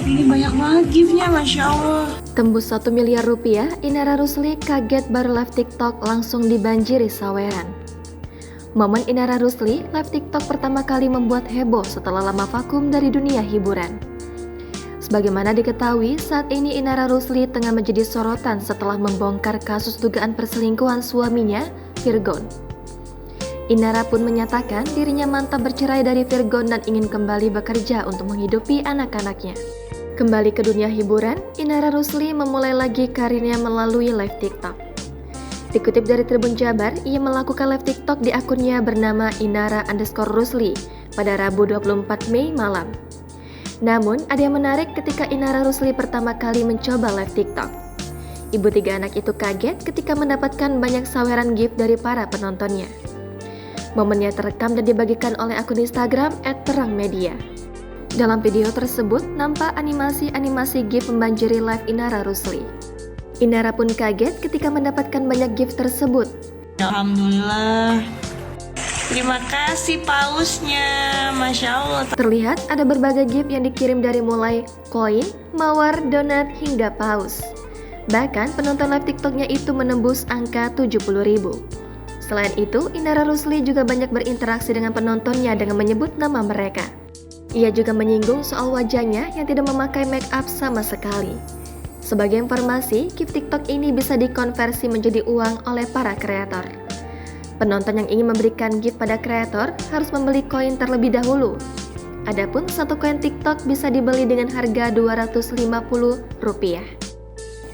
Ini banyak banget giftnya, Masya Allah. Tembus 1 miliar rupiah, Inara Rusli kaget baru live TikTok langsung dibanjiri saweran. Momen Inara Rusli live TikTok pertama kali membuat heboh setelah lama vakum dari dunia hiburan. Sebagaimana diketahui, saat ini Inara Rusli tengah menjadi sorotan setelah membongkar kasus dugaan perselingkuhan suaminya, Virgon. Inara pun menyatakan dirinya mantap bercerai dari Virgon dan ingin kembali bekerja untuk menghidupi anak-anaknya. Kembali ke dunia hiburan, Inara Rusli memulai lagi karirnya melalui live TikTok. Dikutip dari Tribun Jabar, ia melakukan live TikTok di akunnya bernama Inara_Rusli pada Rabu 24 Mei malam. Namun, ada yang menarik ketika Inara Rusli pertama kali mencoba live TikTok. Ibu 3 anak itu kaget ketika mendapatkan banyak saweran gift dari para penontonnya. Momennya terekam dan dibagikan oleh akun Instagram @terangmedia. Dalam video tersebut, nampak animasi-animasi gift membanjiri live Inara Rusli. Inara pun kaget ketika mendapatkan banyak gift tersebut. Alhamdulillah. Terima kasih pausnya, Masya Allah. Terlihat ada berbagai gift yang dikirim dari mulai koin, mawar, donat, hingga paus. Bahkan penonton live TikToknya itu menembus angka 70.000. Selain itu, Inara Rusli juga banyak berinteraksi dengan penontonnya dengan menyebut nama mereka. Ia juga menyinggung soal wajahnya yang tidak memakai make up sama sekali. Sebagai informasi, gift TikTok ini bisa dikonversi menjadi uang oleh para kreator. Penonton yang ingin memberikan gift pada kreator harus membeli koin terlebih dahulu. Adapun satu koin TikTok bisa dibeli dengan harga Rp250.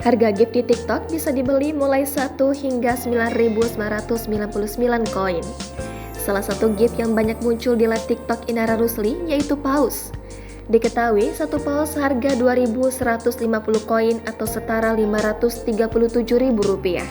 Harga gift di TikTok bisa dibeli mulai 1 hingga 9.999 koin. Salah satu gift yang banyak muncul di live TikTok Inara Rusli yaitu paus. Diketahui satu paus seharga 2.150 koin atau setara Rp537.000.